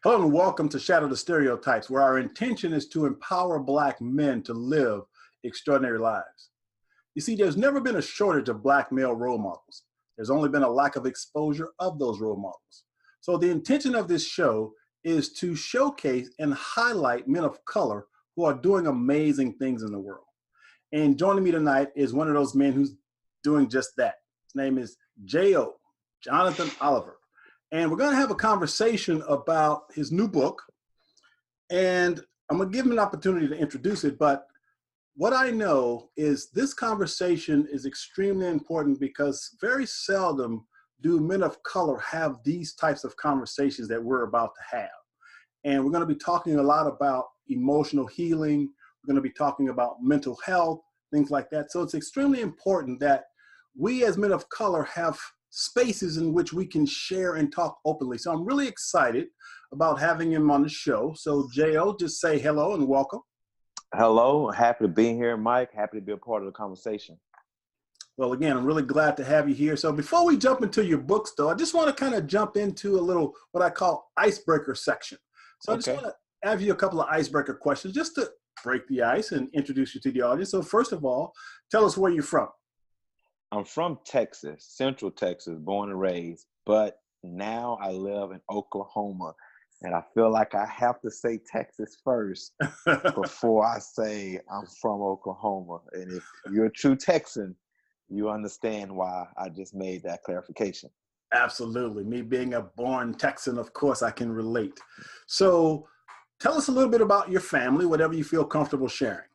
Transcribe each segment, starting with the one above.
Hello and welcome to Shatter the Stereotypes, where our intention is to empower Black men to live extraordinary lives. You see, there's never been a shortage of Black male role models. There's only been a lack of exposure of those role models. So the intention of this show is to showcase and highlight men of color who are doing amazing things in the world. And joining me tonight is one of those men who's doing just that. His name is J.O., Jonathan Oliver. And we're going to have a conversation about his new book. And I'm going to give him an opportunity to introduce it. But what I know is this conversation is extremely important because very seldom do men of color have these types of conversations that we're about to have. And we're going to be talking a lot about emotional healing. We're going to be talking about mental health, things like that. So it's extremely important that we as men of color have spaces in which we can share and talk openly. So I'm really excited about having him on the show. So J.O., just say hello and welcome. Hello, happy to be here, Mike. Happy to be a part of the conversation. Well, again, I'm really glad to have you here. So before we jump into your books, though, I just want to kind of jump into a little what I call icebreaker section. So I just want to ask you a couple of icebreaker questions just to break the ice and introduce you to the audience. So first of all, tell us where you're from. I'm from Texas, Central Texas, born and raised, but now I live in Oklahoma. And I feel like I have to say Texas first before I say I'm from Oklahoma. And if you're a true Texan, you understand why I just made that clarification. Absolutely. Me being a born Texan, of course, I can relate. So tell us a little bit about your family, whatever you feel comfortable sharing.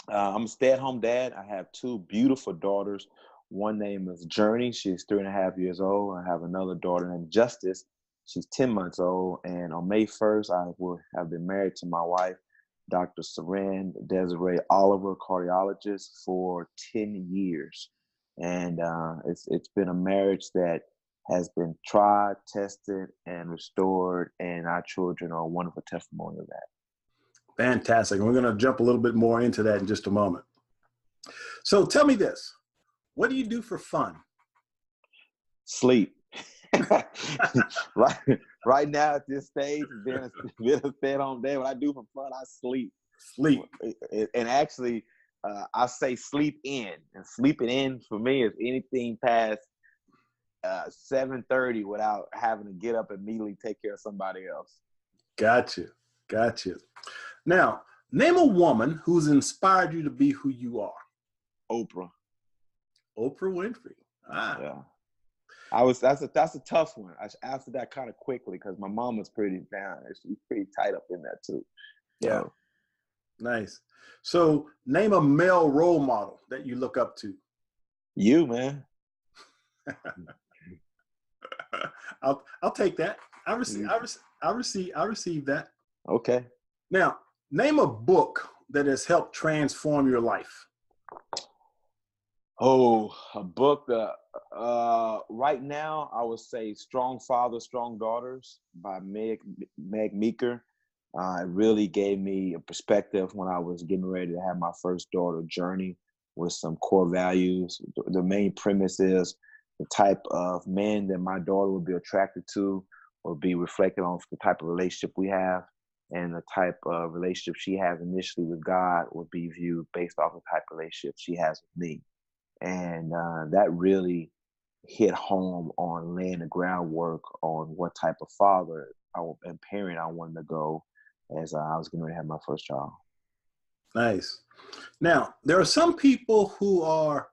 I'm a stay-at-home dad. I have two beautiful daughters. One name is Journey. She's 3.5 years old. I have another daughter named Justice. She's 10 months old. And on May 1st, I will have been married to my wife, Dr. Seren Desiree Oliver, cardiologist, for 10 years. And it's been a marriage that has been tried, tested, and restored. And our children are a wonderful testimony of that. Fantastic. And we're going to jump a little bit more into that in just a moment. So tell me this. What do you do for fun? Sleep. right now at this stage, being a stay-at-home dad, what I do for fun, I sleep. Sleep. And actually, I say sleep in. And sleeping in for me is anything past 7:30 without having to get up and immediately take care of somebody else. Gotcha. Now, name a woman who's inspired you to be who you are. Oprah. Oprah Winfrey. Yeah. That's a tough one. I answered that kind of quickly because my mom was pretty down. She's pretty tight up in that too. Yeah. Nice. So name a male role model that you look up to. You, man. I'll take that. I receive that. Okay. Now, name a book that has helped transform your life. Oh, a book that right now I would say Strong Fathers, Strong Daughters by Meg Meeker. It really gave me a perspective when I was getting ready to have my first daughter, Journey, with some core values. The main premise is the type of man that my daughter would be attracted to will be reflected on the type of relationship we have, and the type of relationship she has initially with God will be viewed based off the type of relationship she has with me. And that really hit home on laying the groundwork on what type of father and parent I wanted to go as I was getting ready to have my first child. Nice. Now, there are some people who are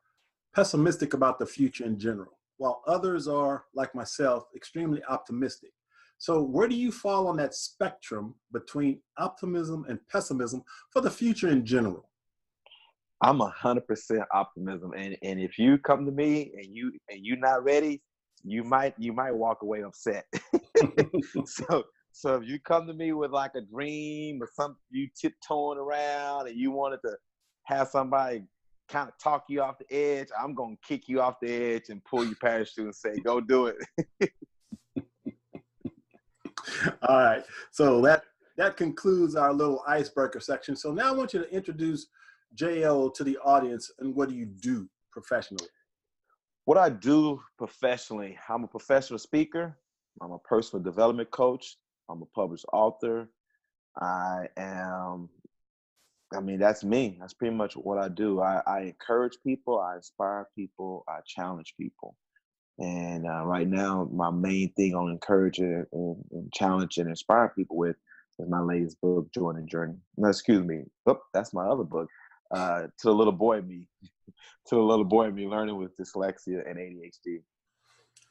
pessimistic about the future in general, while others are, like myself, extremely optimistic. So where do you fall on that spectrum between optimism and pessimism for the future in general? I'm 100% optimism, and if you come to me and you're not ready, you might walk away upset. So if you come to me with like a dream or something you tiptoeing around and you wanted to have somebody kind of talk you off the edge, I'm gonna kick you off the edge and pull your parachute and say, "Go do it." All right. So that concludes our little icebreaker section. So now I want you to introduce J.O. to the audience, and what do you do professionally? What I do professionally, I'm a professional speaker. I'm a personal development coach. I'm a published author. That's me. That's pretty much what I do. I encourage people, I inspire people, I challenge people. And right now, my main thing on encouraging and challenging and inspiring people with is my latest book, Joy and Journey. No, excuse me. Oh, that's my other book. To the little boy in me, to the little boy in me learning with dyslexia and ADHD.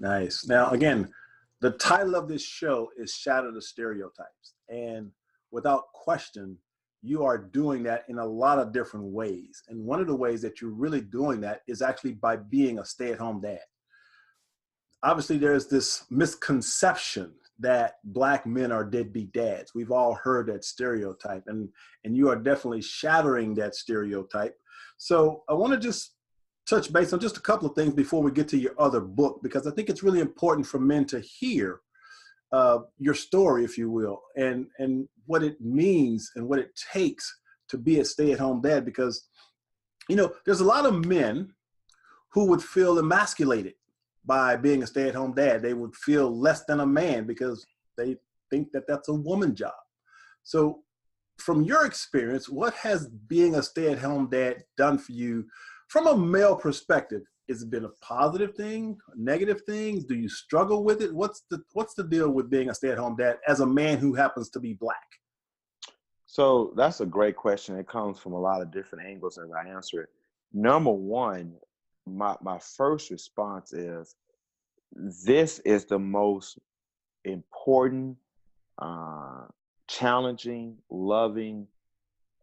Nice. Now, again, the title of this show is Shatter the Stereotypes. And without question, you are doing that in a lot of different ways. And one of the ways that you're really doing that is actually by being a stay-at-home dad. Obviously, there's this misconception that Black men are deadbeat dads. We've all heard that stereotype, and you are definitely shattering that stereotype. So I want to just touch base on just a couple of things before we get to your other book, because I think it's really important for men to hear your story, if you will, and what it means and what it takes to be a stay-at-home dad. Because, you know, there's a lot of men who would feel emasculated by being a stay-at-home dad. They would feel less than a man because they think that that's a woman job. So from your experience, what has being a stay-at-home dad done for you from a male perspective? Has it been a positive thing, a negative thing? Do you struggle with it? What's the deal with being a stay-at-home dad as a man who happens to be Black? So that's a great question. It comes from a lot of different angles as I answer it. Number one, my first response is, this is the most important, challenging, loving,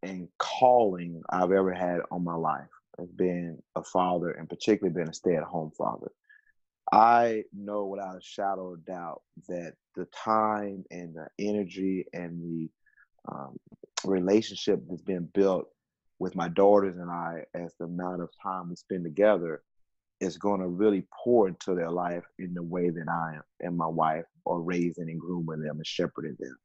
and calling I've ever had on my life, as being a father, and particularly being a stay-at-home father. I know without a shadow of doubt that the time and the energy and the relationship that's been built with my daughters and I, as the amount of time we spend together, is going to really pour into their life in the way that I and my wife are raising and grooming them and shepherding them.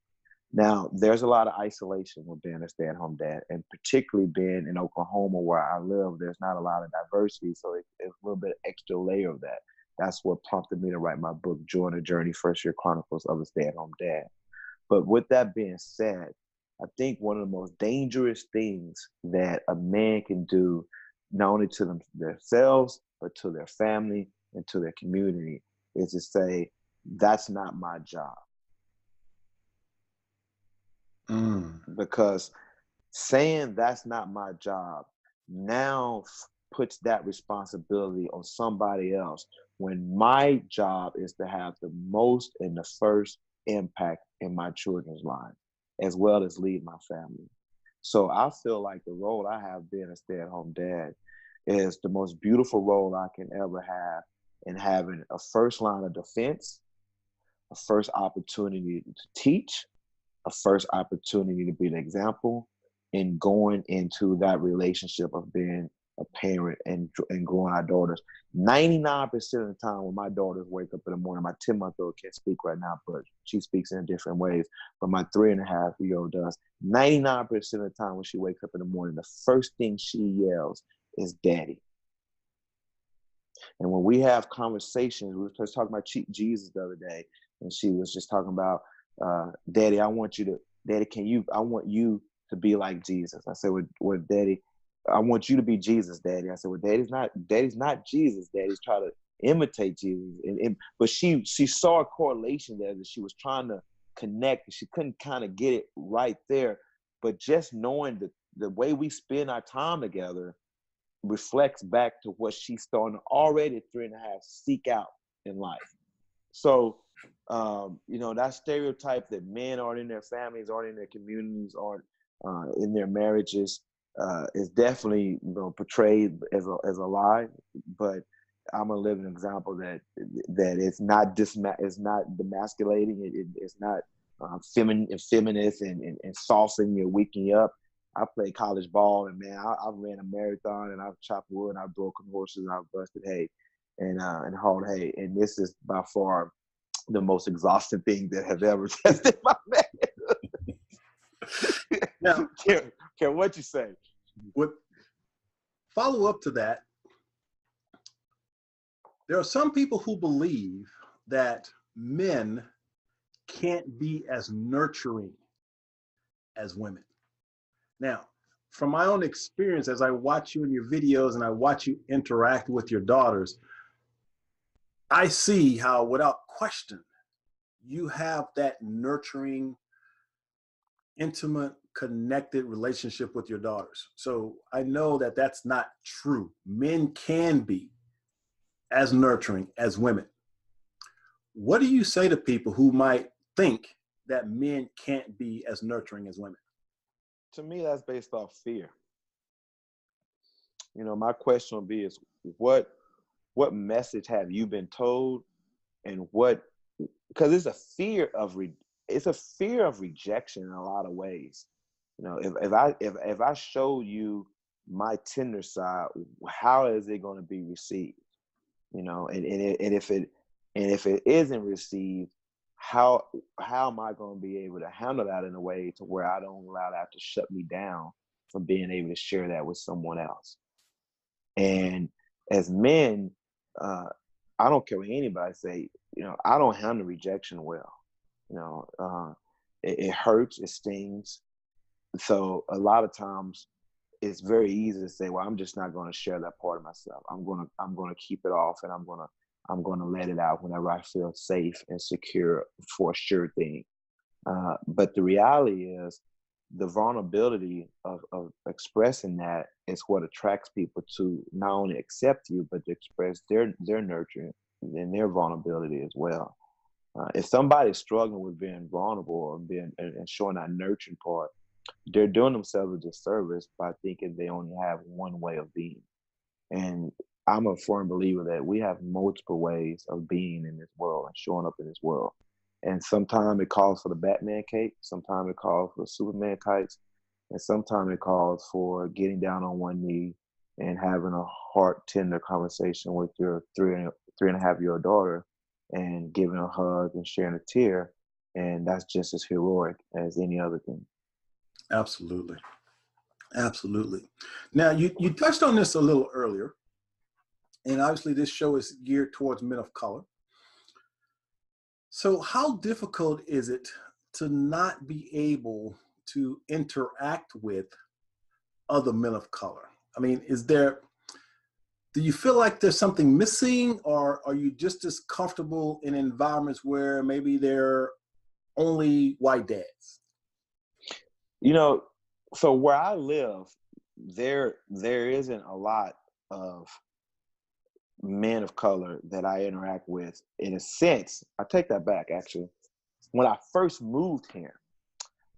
Now, there's a lot of isolation with being a stay-at-home dad, and particularly being in Oklahoma where I live, there's not a lot of diversity, so it's a little bit extra layer of that. That's what prompted me to write my book, Joy and Journey, First Year Chronicles of a Stay-at-Home Dad. But with that being said, I think one of the most dangerous things that a man can do, not only to themselves, but to their family and to their community, is to say, that's not my job. Because saying that's not my job now puts that responsibility on somebody else, when my job is to have the most and the first impact in my children's lives, as well as lead my family. So I feel like the role I have being a stay-at-home dad is the most beautiful role I can ever have, in having a first line of defense, a first opportunity to teach, a first opportunity to be an example, and going into that relationship of being a parent and growing our daughters. 99% of the time when my daughters wake up in the morning, my 10-month-old can't speak right now, but she speaks in different ways, but my 3.5-year-old does. 99% of the time when she wakes up in the morning, the first thing she yells is daddy. And when we have conversations, we were just talking about Jesus the other day, and she was just talking about, daddy, I want you to be like Jesus. I said, well, daddy, I want you to be Jesus, daddy. I said, well, daddy's not Jesus. Daddy's trying to imitate Jesus. But she saw a correlation there that she was trying to connect. She couldn't kind of get it right there. But just knowing the way we spend our time together reflects back to what she's starting to already at 3.5 seek out in life. So, that stereotype that men aren't in their families, aren't in their communities, aren't in their marriages, is definitely portrayed as a lie. But I'm a living example that it's not demasculating. It's not feminist and saucing you, waking you up. I played college ball, and man, I ran a marathon, and I've chopped wood, and I've broken horses, and I've busted hay, and hauled hay. And this is by far the most exhausting thing that have ever tested my man. Now, care what you say. What follow up to that? There are some people who believe that men can't be as nurturing as women. Now, from my own experience, as I watch you in your videos and I watch you interact with your daughters, I see how, without question, you have that nurturing, intimate, connected relationship with your daughters. So I know that that's not true. Men can be as nurturing as women. What do you say to people who might think that men can't be as nurturing as women? To me, that's based off fear. You know, my question would be is what message have you been told, and what, because it's a fear of rejection in a lot of ways. You know, if I show you my tender side, how is it going to be received? You know, and if it isn't received, how am I going to be able to handle that in a way to where I don't allow that to shut me down from being able to share that with someone else? And as men, I don't care what anybody say, you know, I don't handle rejection well. You know, it hurts, it stings. So a lot of times it's very easy to say, well, I'm just not going to share that part of myself. I'm going to keep it off, and I'm going to let it out whenever I feel safe and secure for a sure thing. But the reality is, the vulnerability of expressing that is what attracts people to not only accept you, but to express their nurture and their vulnerability as well. If somebody's struggling with being vulnerable or being and showing that nurturing part, they're doing themselves a disservice by thinking they only have one way of being. And I'm a firm believer that we have multiple ways of being in this world and showing up in this world. And sometimes it calls for the Batman cape, sometimes it calls for Superman tights, and sometimes it calls for getting down on one knee and having a heart tender conversation with your three and a half year old daughter and giving a hug and sharing a tear. And that's just as heroic as any other thing. Absolutely. Absolutely. Now, you touched on this a little earlier, and obviously this show is geared towards men of color. So how difficult is it to not be able to interact with other men of color? I mean, do you feel like there's something missing, or are you just as comfortable in environments where maybe they're only white dads? You know, so where I live, there isn't a lot of men of color that I interact with. In a sense, I take that back, actually. When I first moved here,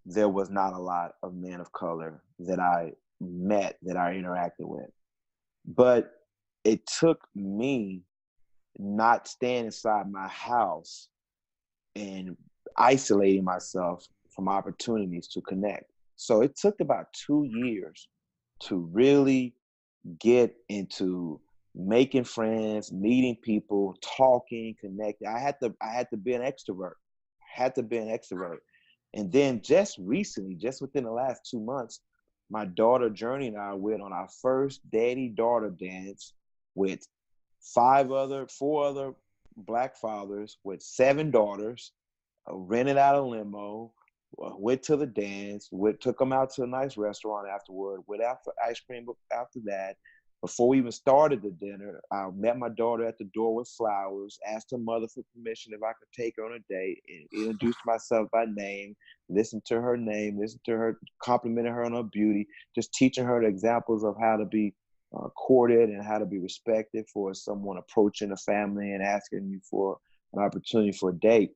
there was not a lot of men of color that I met, that I interacted with. But it took me not staying inside my house and isolating myself from opportunities to connect. So it took about 2 years to really get into making friends, meeting people, talking, connecting. I had to be an extrovert. And then just recently, just within the last 2 months, my daughter Journey and I went on our first daddy-daughter dance with 4 other Black fathers with 7 daughters, rented out a limo, went to the dance, took them out to a nice restaurant afterward, went out for ice cream after that. Before we even started the dinner, I met my daughter at the door with flowers, asked her mother for permission if I could take her on a date, and introduced myself by name, listened to her, complimented her on her beauty, just teaching her the examples of how to be courted and how to be respected for someone approaching a family and asking you for an opportunity for a date.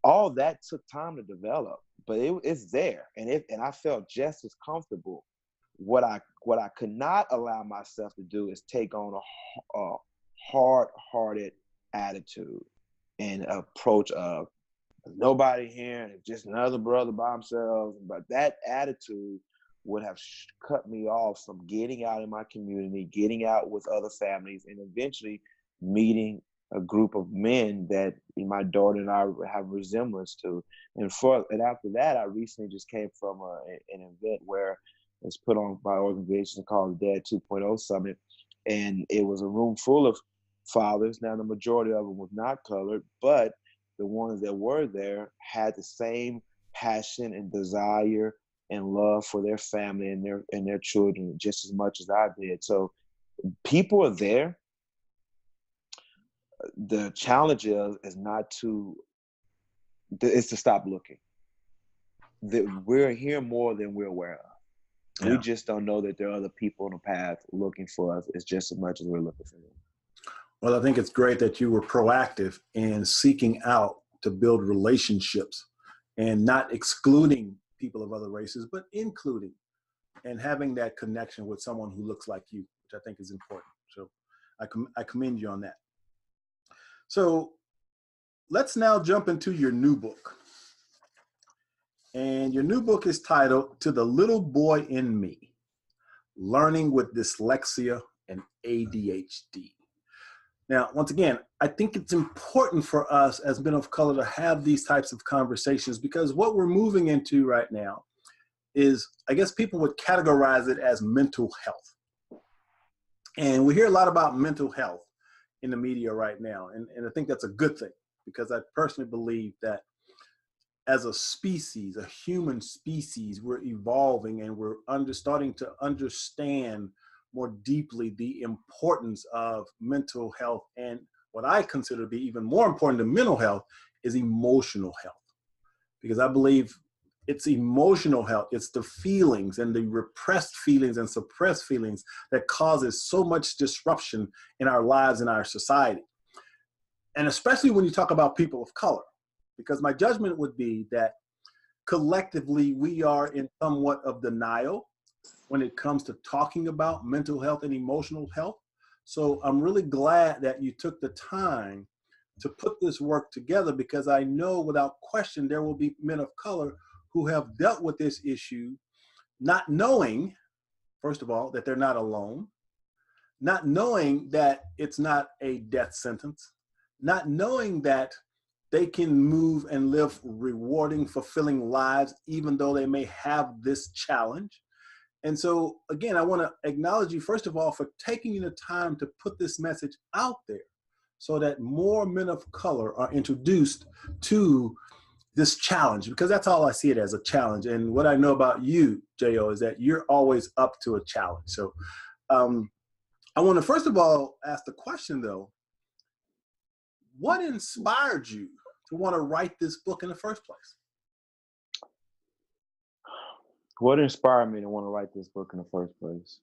All that took time to develop, but it's there, and I felt just as comfortable. What I could not allow myself to do is take on a hard-hearted attitude and approach of nobody here and just another brother by themselves. But that attitude would have cut me off from getting out in my community, getting out with other families, and eventually meeting a group of men that my daughter and I have resemblance to. And after that, I recently just came from an event where it's put on by an organization called the Dad 2.0 Summit. And it was a room full of fathers. Now, the majority of them was not colored, but the ones that were there had the same passion and desire and love for their family and their children just as much as I did. So people are there. The challenge is not to is to stop looking. That we're here more than we're aware of. Yeah. We just don't know that there are other people on the path looking for us as just as much as we're looking for them. Well, I think it's great that you were proactive in seeking out to build relationships and not excluding people of other races, but including and having that connection with someone who looks like you, which I think is important. So I commend you on that. So let's now jump into your new book. And your new book is titled To the Little Boy in Me, Learning with Dyslexia and ADHD. Now, once again, I think it's important for us as men of color to have these types of conversations, because what we're moving into right now is, I guess people would categorize it as mental health. And we hear a lot about mental health in the media right now. And I think that's a good thing, because I personally believe that as a species, a human species, we're evolving and we're starting to understand more deeply the importance of mental health. And what I consider to be even more important than mental health is emotional health. Because I believe it's emotional health, it's the feelings and the repressed feelings and suppressed feelings that causes so much disruption in our lives and our society. And especially when you talk about people of color, because my judgment would be that collectively we are in somewhat of denial when it comes to talking about mental health and emotional health. So I'm really glad that you took the time to put this work together, because I know without question there will be men of color who have dealt with this issue, not knowing, first of all, that they're not alone, not knowing that it's not a death sentence, not knowing that they can move and live rewarding, fulfilling lives, even though they may have this challenge. And so, again, I want to acknowledge you, first of all, for taking the time to put this message out there so that more men of color are introduced to this challenge, because that's all I see it as, a challenge. And what I know about you, J.O., is that you're always up to a challenge. So I want to, first of all, ask the question, though, what inspired you to want to write this book in the first place? What inspired me to want to write this book in the first place?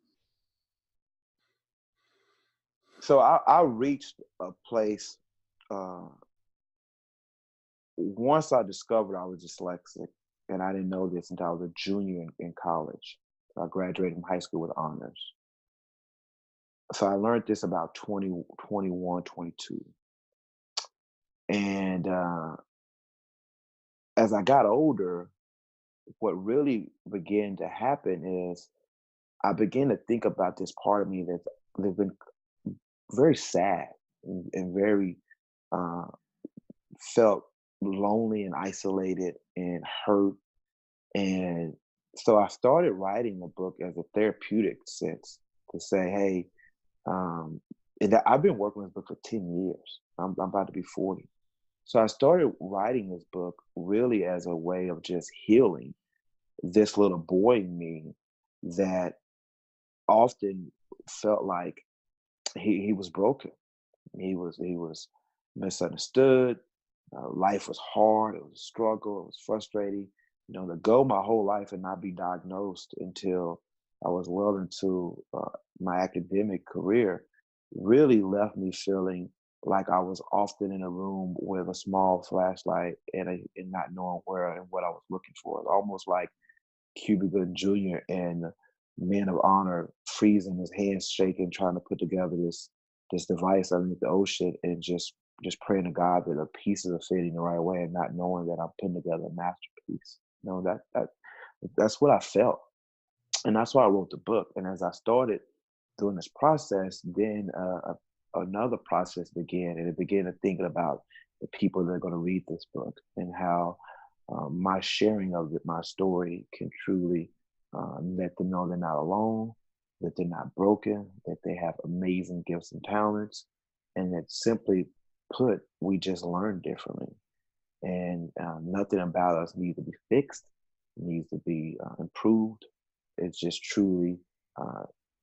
So I reached a place once I discovered I was dyslexic, and I didn't know this until I was a junior in college. I graduated from high school with honors. So I learned this about 20, 21, 22. And as I got older, what really began to happen is I began to think about this part of me that's been very sad and very felt lonely and isolated and hurt. And so I started writing a book as a therapeutic sense to say, hey, and I've been working on this book for 10 years. I'm about to be 40. So I started writing this book really as a way of just healing this little boy in me that often felt like he was broken. He was misunderstood. Life was hard. It was a struggle. It was frustrating. You know, to go my whole life and not be diagnosed until I was well into my academic career really left me feeling like I was often in a room with a small flashlight and not knowing where and what I was looking for. Almost like Cuba Gooding Jr. and Men of Honor freezing, his hands shaking, trying to put together this device underneath the ocean and just praying to God that the pieces are fitting the right way and not knowing that I'm putting together a masterpiece. You know, that's what I felt. And that's why I wrote the book. And as I started doing this process, then another process began, and it began to thinking about the people that are going to read this book and how my sharing of my story can truly let them know they're not alone, that they're not broken, that they have amazing gifts and talents, and that simply put, we just learn differently. And nothing about us needs to be fixed, needs to be improved. It's just truly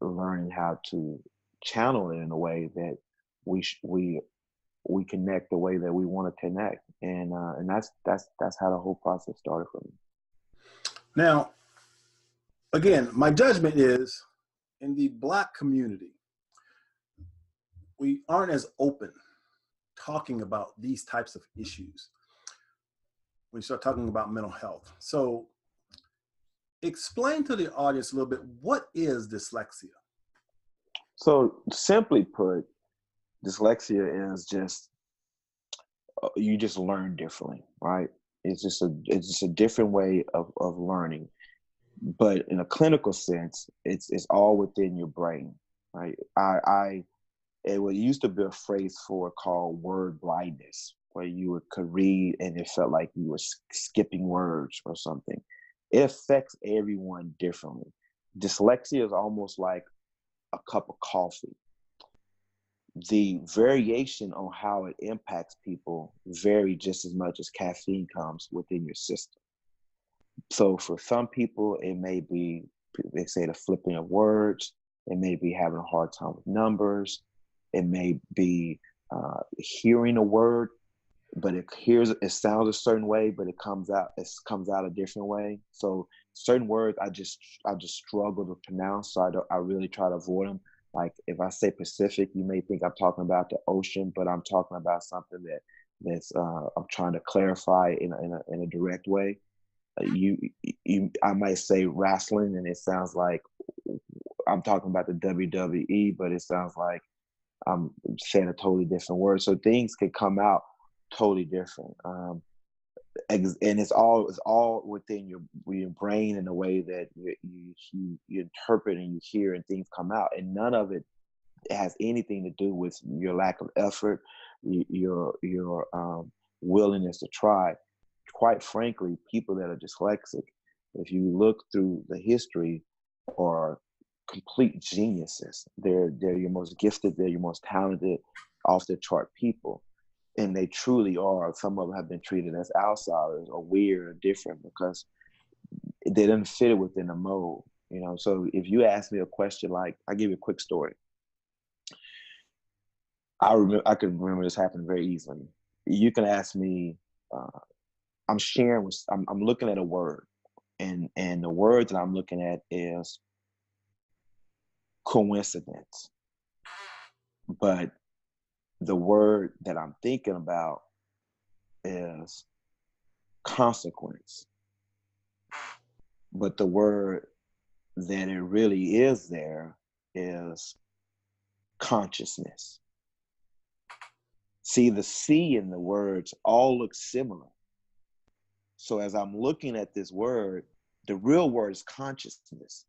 learning how to channel it in a way that we connect the way that we want to connect, and that's how the whole process started for me. Now, again, my judgment is in the Black community, we aren't as open talking about these types of issues. We start talking about mental health. So explain to the audience a little bit, what is dyslexia? So simply put, dyslexia is just you just learn differently, right? It's just a different way of learning. But in a clinical sense, it's all within your brain, right? It used to be a phrase for called word blindness, where you could read and it felt like you were skipping words or something. It affects everyone differently. Dyslexia is almost like a cup of coffee. The variation on how it impacts people vary just as much as caffeine comes within your system. So for some people, it may be, they say, the flipping of words. It may be having a hard time with numbers. It may be hearing a word, but it sounds a certain way, but it comes out a different way. So certain words I just struggle to pronounce, so I really try to avoid them. Like if I say Pacific, you may think I'm talking about the ocean, but I'm talking about something that's I'm trying to clarify in a direct way. I might say wrestling, and it sounds like I'm talking about the WWE, but it sounds like I'm saying a totally different word. So things can come out totally different, and it's all within your brain in a way that you interpret and you hear, and things come out, and none of it has anything to do with your lack of effort, your willingness to try. Quite frankly, people that are dyslexic, if you look through the history, are complete geniuses. They're your most gifted, they're your most talented, off the chart people. And they truly are. Some of them have been treated as outsiders or weird or different because they didn't fit within a mold. So if you ask me a question, like, I'll give you a quick story. I can remember this happened very easily. You can ask me, I'm looking at a word, and the word that I'm looking at is coincidence. But the word that I'm thinking about is consequence. But the word that it really is there is consciousness. See, the C in the words all look similar. So as I'm looking at this word, the real word is consciousness.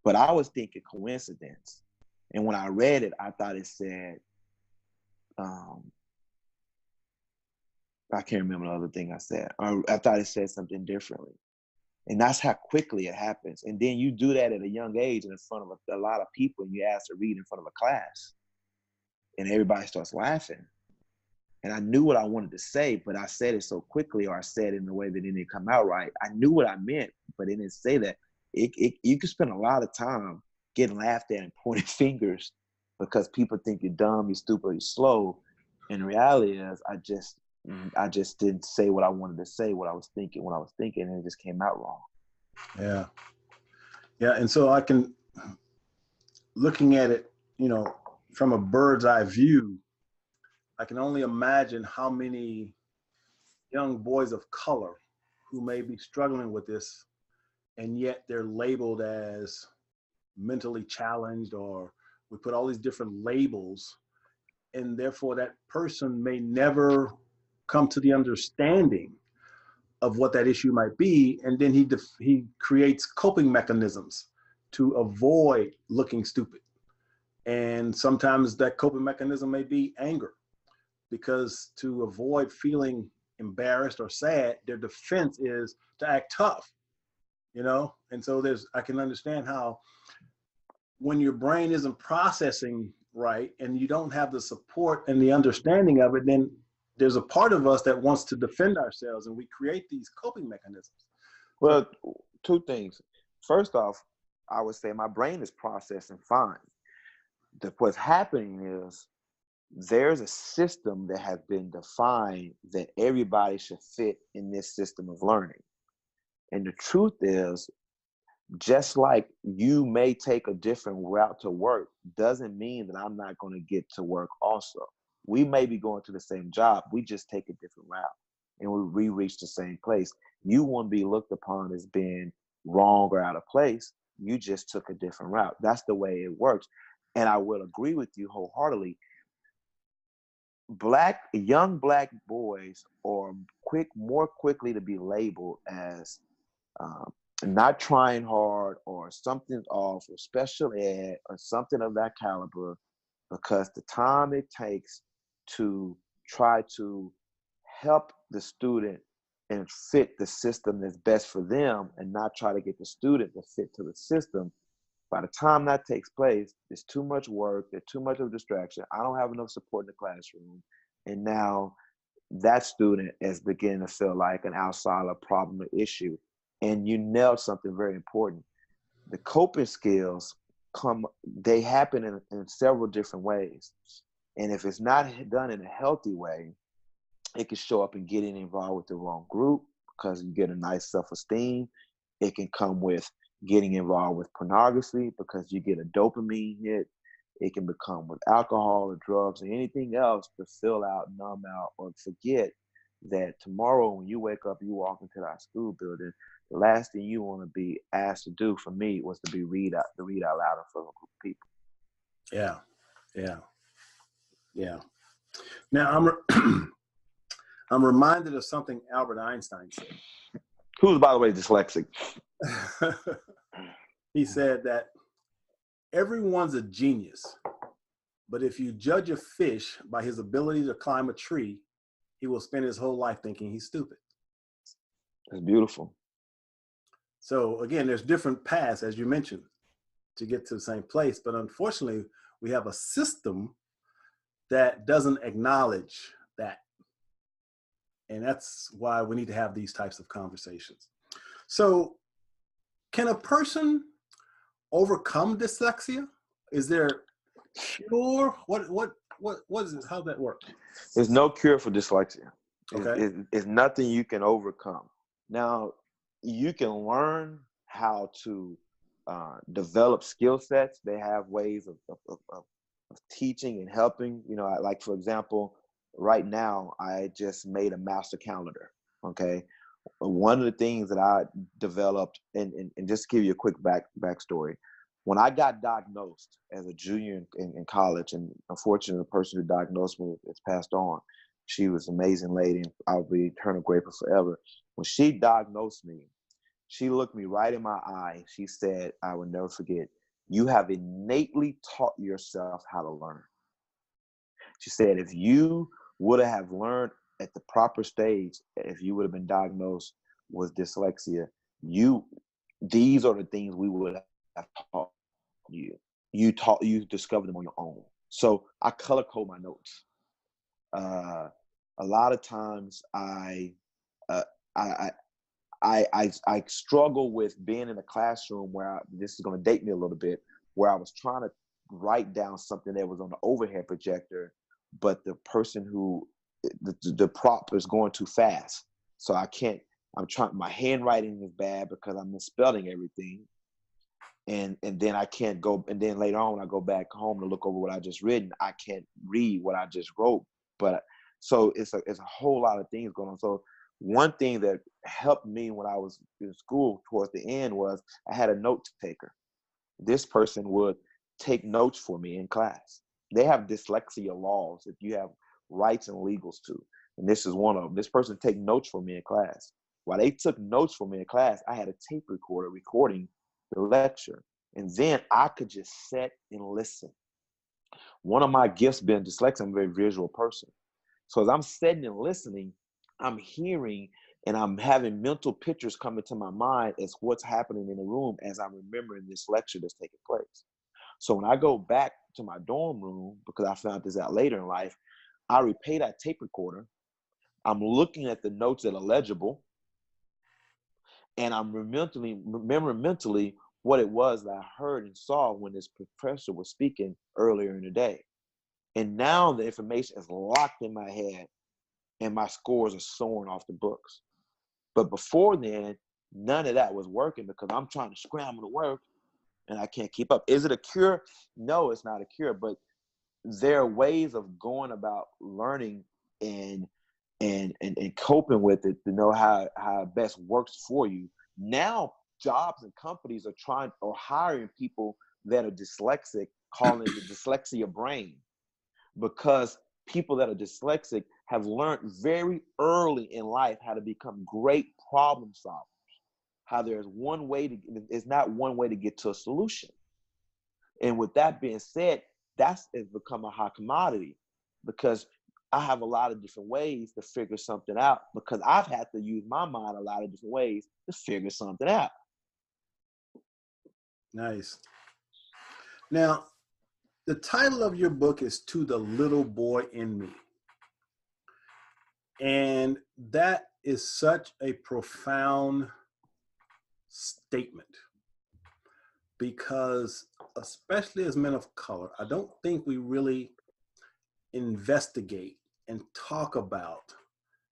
But I was thinking coincidence. And when I read it, I thought it said, I can't remember the other thing I said. I thought it said something differently. And that's how quickly it happens. And then you do that at a young age in front of a lot of people, and you ask to read in front of a class, and everybody starts laughing. And I knew what I wanted to say, but I said it so quickly, or I said it in a way that it didn't come out right. I knew what I meant, but it didn't say that. You could spend a lot of time getting laughed at and pointing fingers because people think you're dumb, you're stupid, you're slow. And the reality is, I just didn't say what I wanted to say, what I was thinking, and it just came out wrong. Yeah. And so I can, looking at it, from a bird's eye view, I can only imagine how many young boys of color who may be struggling with this, and yet they're labeled as mentally challenged, or we put all these different labels, and therefore that person may never come to the understanding of what that issue might be, and then he creates coping mechanisms to avoid looking stupid. And sometimes that coping mechanism may be anger, because to avoid feeling embarrassed or sad, their defense is to act tough, And so I can understand how when your brain isn't processing right and you don't have the support and the understanding of it, then there's a part of us that wants to defend ourselves, and we create these coping mechanisms. Well, two things. First off, I would say my brain is processing fine. What's happening is there's a system that has been defined that everybody should fit in this system of learning. And the truth is, just like you may take a different route to work, doesn't mean that I'm not going to get to work also. We may be going to the same job, we just take a different route and we reach the same place. You won't be looked upon as being wrong or out of place. You just took a different route. That's the way it works. And I will agree with you wholeheartedly. Young black boys are more quickly to be labeled as not trying hard or something's off or special ed or something of that caliber, because the time it takes to try to help the student and fit the system that's best for them and not try to get the student to fit to the system, by the time that takes place, there's too much work, there's too much of a distraction. I don't have enough support in the classroom. And now that student is beginning to feel like an outsider, problem, or issue. And you nailed something very important. The coping skills they happen in several different ways. And if it's not done in a healthy way, it can show up in getting involved with the wrong group because you get a nice self-esteem. It can come with getting involved with pornography because you get a dopamine hit. It can become with alcohol or drugs or anything else to fill out, numb out, or forget that tomorrow when you wake up, you walk into that school building, the last thing you want to be asked to do, for me, was to read out loud in front of a group of people. Yeah. Now I'm reminded of something Albert Einstein said. Who's, by the way, dyslexic. He said that everyone's a genius, but if you judge a fish by his ability to climb a tree, he will spend his whole life thinking he's stupid. That's beautiful. So again, there's different paths, as you mentioned, to get to the same place. But unfortunately, we have a system that doesn't acknowledge that. And that's why we need to have these types of conversations. So can a person overcome dyslexia? Is there a cure? What is it? How's that work? There's no cure for dyslexia. Okay. It's nothing you can overcome. Now, you can learn how to develop skill sets. They have ways of teaching and helping. You know, like, for example, right now, I just made a master calendar, okay? One of the things that I developed, and just to give you a quick backstory, when I got diagnosed as a junior in college, and unfortunately the person who diagnosed me has passed on. She was an amazing lady, and I'll be eternally grateful forever. When she diagnosed me, she looked me right in my eye. She said, I will never forget, you have innately taught yourself how to learn. She said, if you would have learned at the proper stage, if you would have been diagnosed with dyslexia, these are the things we would have taught you. You discovered them on your own. So I color code my notes. A lot of times I struggle with being in a classroom where this is going to date me a little bit, where I was trying to write down something that was on the overhead projector, but the person the prop is going too fast. So my handwriting is bad because I'm misspelling everything. And then I can't go, and then later on when I go back home to look over what I just written, I can't read what I just wrote. But so it's a whole lot of things going on. So one thing that helped me when I was in school towards the end was I had a note taker. This person would take notes for me in class. They have dyslexia laws that you have rights and legals to. And this is one of them. This person take notes for me in class. While they took notes for me in class, I had a tape recorder recording the lecture. And then I could just sit and listen. One of my gifts being dyslexic, I'm a very visual person. So as I'm sitting and listening, I'm hearing and I'm having mental pictures come into my mind as what's happening in the room as I'm remembering this lecture that's taking place. So when I go back to my dorm room, because I found this out later in life, I replay that tape recorder I'm looking at the notes that are legible, and I'm remembering mentally what it was that I heard and saw when this professor was speaking earlier in the day. And now the information is locked in my head, and my scores are soaring off the books. But before then, none of that was working because I'm trying to scramble to work and I can't keep up. Is it a cure? No, it's not a cure, but there are ways of going about learning and coping with it to know how it best works for you. Now, jobs and companies are hiring people that are dyslexic, calling it the dyslexia brain, because people that are dyslexic have learned very early in life how to become great problem solvers. How there's it's not one way to get to a solution. And with that being said, has become a hot commodity because I have a lot of different ways to figure something out because I've had to use my mind a lot of different ways to figure something out. Nice. Now, the title of your book is To the Little Boy in Me. And that is such a profound statement because, especially as men of color, I don't think we really investigate and talk about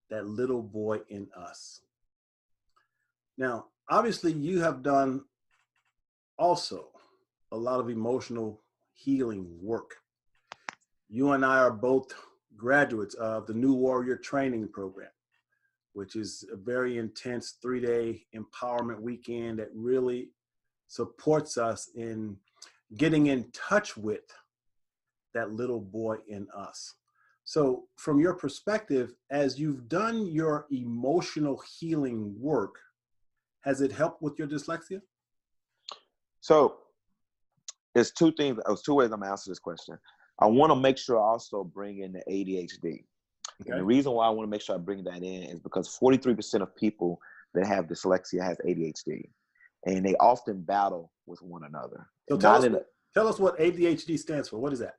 that little boy in us. Now, obviously, you have done also a lot of emotional healing work. You and I are both graduates of the New Warrior Training Program, which is a very intense 3-day empowerment weekend that really supports us in getting in touch with that little boy in us. So from your perspective, as you've done your emotional healing work, has it helped with your dyslexia? So there's two ways I'm gonna answer this question. I want to make sure I also bring in the ADHD. Okay. And the reason why I want to make sure I bring that in is because 43% of people that have dyslexia has ADHD, and they often battle with one another. So tell us what ADHD stands for. What is that?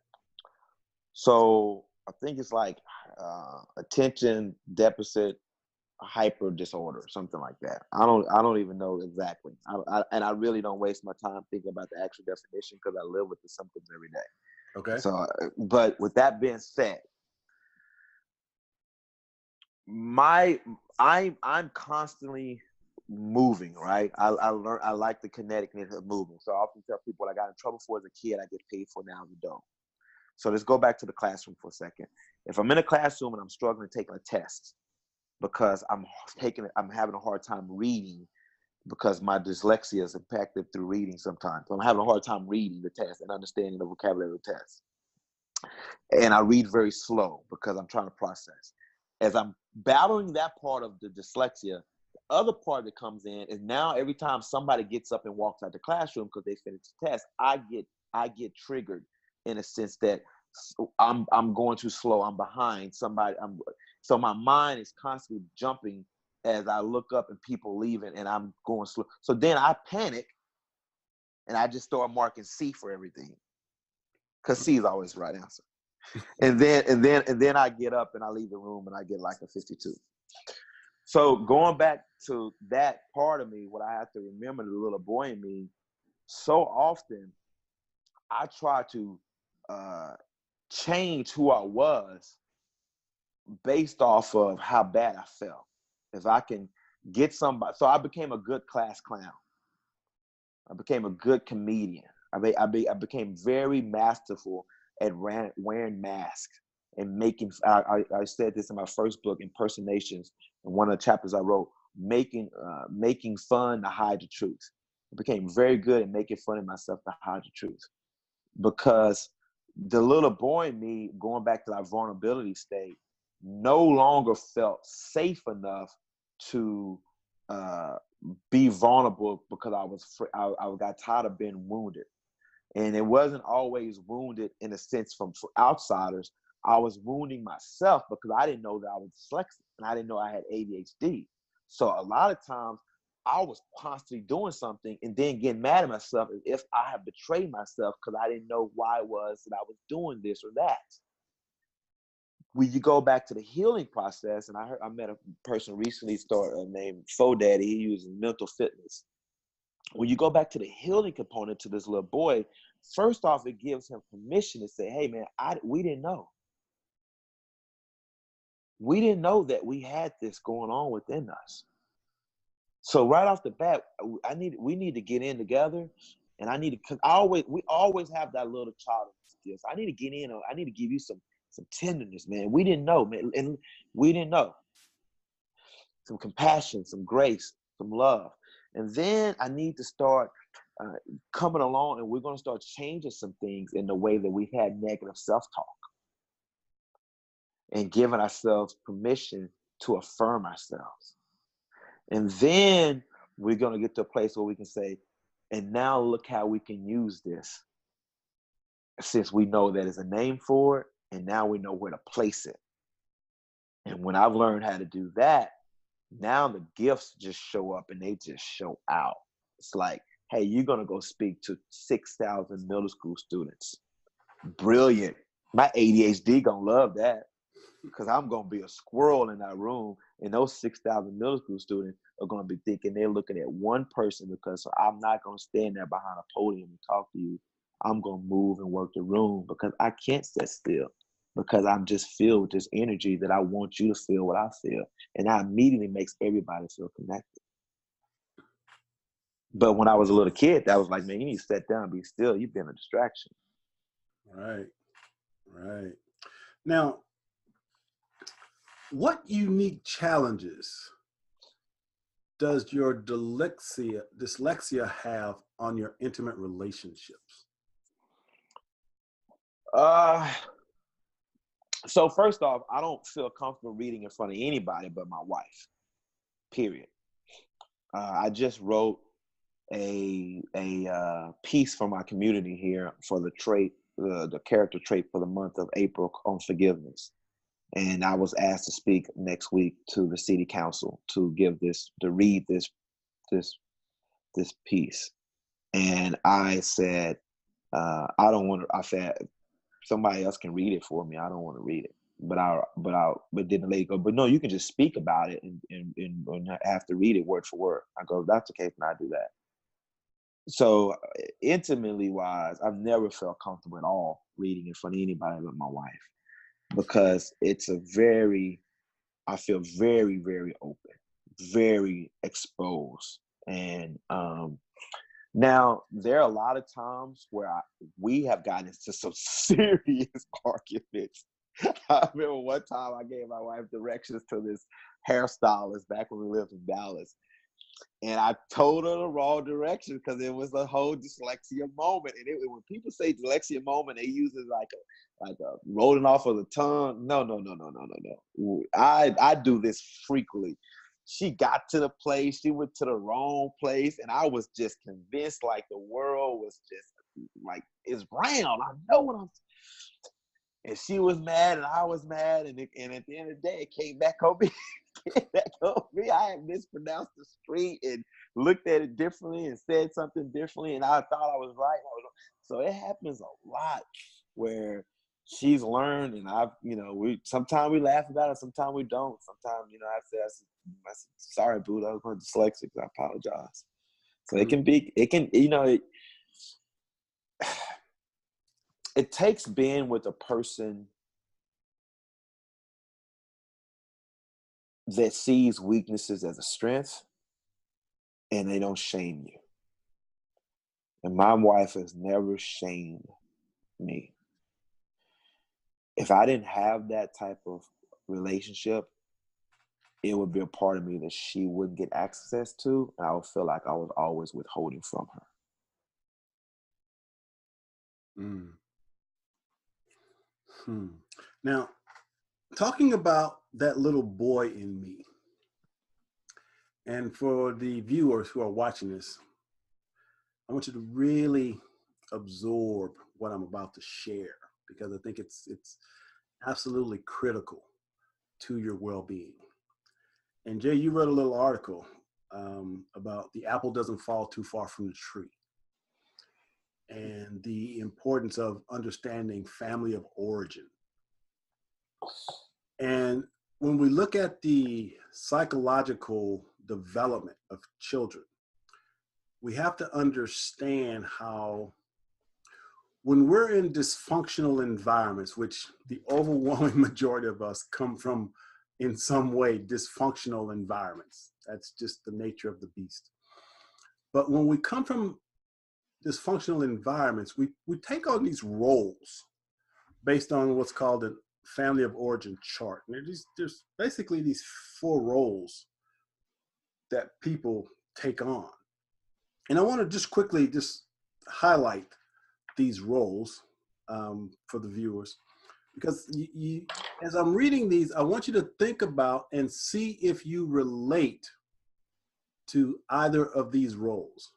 So I think it's like attention deficit hyper disorder, something like that. I don't even know exactly. I really don't waste my time thinking about the actual definition because I live with the symptoms every day. Okay. So, but with that being said, I'm constantly moving, right? I like the kineticness of moving. So I often tell people what I got in trouble for as a kid, I get paid for now as an adult. So let's go back to the classroom for a second. If I'm in a classroom and I'm struggling to take a test because I'm having a hard time reading because my dyslexia is impacted through reading sometimes. So I'm having a hard time reading the test and understanding the vocabulary of the test. And I read very slow because I'm trying to process. As I'm battling that part of the dyslexia, the other part that comes in is now every time somebody gets up and walks out the classroom because they finished the test, I get triggered in a sense that I'm going too slow. I'm behind somebody. So my mind is constantly jumping as I look up and people leaving and I'm going slow. So then I panic and I just start marking C for everything because C is always the right answer. And then I get up and I leave the room and I get like a 52. So going back to that part of me, what I have to remember, the little boy in me, so often I try to change who I was based off of how bad I felt. If I can get somebody, so I became a good class clown. I became a good comedian. I became very masterful at wearing masks and making. I said this in my first book, Impersonations, and one of the chapters I wrote, making fun to hide the truth. I became very good at making fun of myself to hide the truth, because the little boy in me, going back to that vulnerability state, no longer felt safe enough to be vulnerable because I got tired of being wounded. And it wasn't always wounded in a sense from outsiders. I was wounding myself because I didn't know that I was dyslexic and I didn't know I had ADHD. So a lot of times I was constantly doing something and then getting mad at myself as if I had betrayed myself because I didn't know why it was that I was doing this or that. when you go back to the healing process, and I met a person recently named Fo Daddy. He uses mental fitness. When you go back to the healing component to this little boy, first off, it gives him permission to say, hey, man, we didn't know. We didn't know that we had this going on within us. So right off the bat, we need to get in together, and we always have that little child in us. I need to get in. I need to give you some tenderness, man. We didn't know, man, and we didn't know. Some compassion, some grace, some love, and then I need to start coming along, and we're going to start changing some things in the way that we've had negative self-talk, and giving ourselves permission to affirm ourselves. And then we're going to get to a place where we can say, and now look how we can use this, since we know that there's a name for it, and now we know where to place it. And when I've learned how to do that, now the gifts just show up and they just show out. It's like, hey, you're going to go speak to 6,000 middle school students. Brilliant. My ADHD going to love that, because I'm going to be a squirrel in that room, and those 6,000 middle school students are going to be thinking they're looking at one person, because I'm not going to stand there behind a podium and talk to you. I'm going to move and work the room, because I can't sit still, because I'm just filled with this energy that I want you to feel what I feel. And that immediately makes everybody feel connected. But when I was a little kid, that was like, man, you need to sit down and be still. You've been a distraction. Right. Right. Now, what unique challenges does your dyslexia have on your intimate relationships? So first off, I don't feel comfortable reading in front of anybody but my wife, period. I just wrote a piece for my community here for the character trait for the month of April on forgiveness. And I was asked to speak next week to the city council to read this piece. And I said, I said, somebody else can read it for me. I don't want to read it. But then the lady go, but no, you can just speak about it and have to read it word for word. I go, that's the case, and I do that. So intimately wise, I've never felt comfortable at all reading in front of anybody but my wife, because I feel very, very open, very exposed. And now there are a lot of times where we have gotten into some serious arguments. I remember one time I gave my wife directions to this hairstylist back when we lived in Dallas. And I told her the wrong direction because it was a whole dyslexia moment. And when people say dyslexia moment, they use it like a rolling off of the tongue. No. I do this frequently. She got to the place, she went to the wrong place, and I was just convinced like the world was just like, it's round. I know what I'm. And she was mad, and I was mad, and at the end of the day, it came back on me. I had mispronounced the street and looked at it differently and said something differently, and I thought I was right. So it happens a lot where she's learned, and sometimes we laugh about it, sometimes we don't. Sometimes, I said, sorry, boo, I was dyslexic. I apologize. So it takes being with a person that sees weaknesses as a strength, and they don't shame you. And my wife has never shamed me. If I didn't have that type of relationship, it would be a part of me that she wouldn't get access to, and I would feel like I was always withholding from her. Now, talking about that little boy in me, and for the viewers who are watching this, I want you to really absorb what I'm about to share, because I think it's absolutely critical to your well-being. And Jay, you wrote a little article about the apple doesn't fall too far from the tree, and the importance of understanding family of origin. And when we look at the psychological development of children, we have to understand how when we're in dysfunctional environments, which the overwhelming majority of us come from in some way dysfunctional environments, that's just the nature of the beast. But when we come from dysfunctional environments, we take on these roles based on what's called a family of origin chart. And there's basically these four roles that people take on. And I want to just quickly just highlight these roles for the viewers, because as I'm reading these, I want you to think about and see if you relate to either of these roles.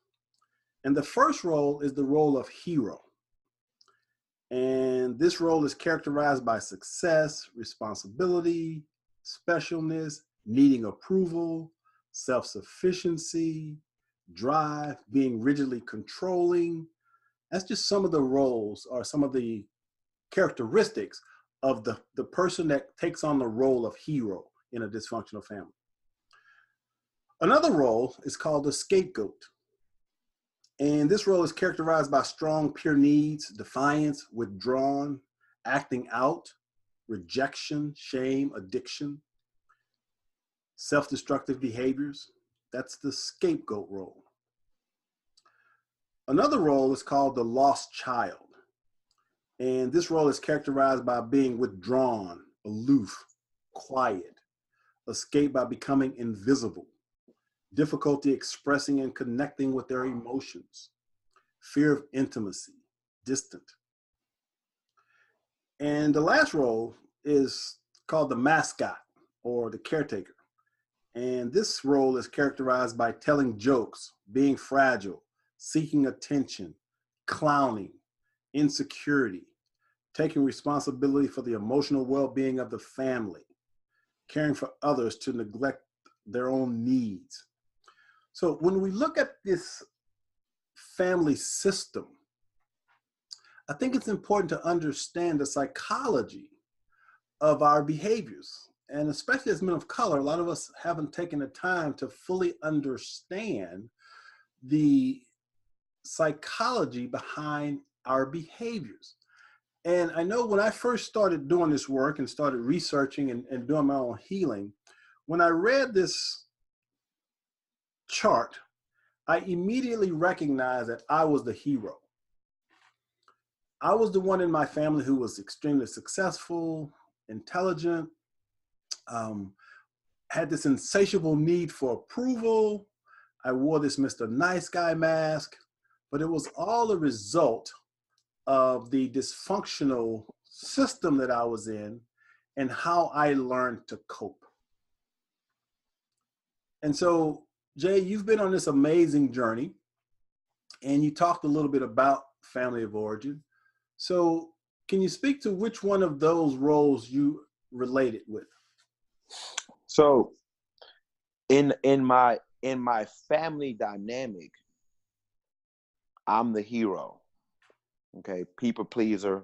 And the first role is the role of hero. And this role is characterized by success, responsibility, specialness, needing approval, self-sufficiency, drive, being rigidly controlling. That's just some of the roles or some of the characteristics of the person that takes on the role of hero in a dysfunctional family. Another role is called the scapegoat. And this role is characterized by strong peer needs, defiance, withdrawn, acting out, rejection, shame, addiction, self-destructive behaviors. That's the scapegoat role. Another role is called the lost child. And this role is characterized by being withdrawn, aloof, quiet, escape by becoming invisible, difficulty expressing and connecting with their emotions, fear of intimacy, distant. And the last role is called the mascot or the caretaker. And this role is characterized by telling jokes, being fragile, seeking attention, clowning, insecurity, taking responsibility for the emotional well-being of the family, caring for others to neglect their own needs. So when we look at this family system, I think it's important to understand the psychology of our behaviors. And especially as men of color, a lot of us haven't taken the time to fully understand the psychology behind our behaviors. And I know when I first started doing this work and started researching and doing my own healing, when I read this chart, I immediately recognized that I was the hero. I was the one in my family who was extremely successful, intelligent, had this insatiable need for approval. I wore this Mr. Nice Guy mask, but it was all a result of the dysfunctional system that I was in and how I learned to cope. And so, Jay, you've been on this amazing journey and you talked a little bit about family of origin. So can you speak to which one of those roles you related with? So in my family dynamic, I'm the hero. Okay, people pleaser.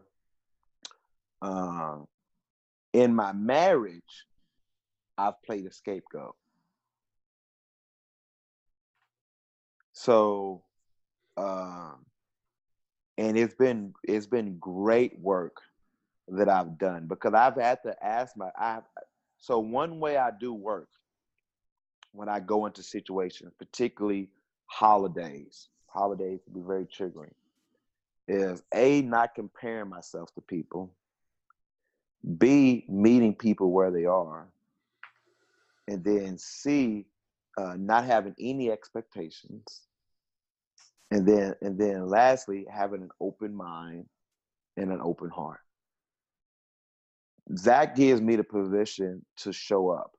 In my marriage, I've played a scapegoat. So, and it's been great work that I've done because I've had to ask so one way I do work when I go into situations, particularly holidays can be very triggering, is A, not comparing myself to people, B, meeting people where they are, and then C, not having any expectations, and then lastly, having an open mind and an open heart. That gives me the position to show up.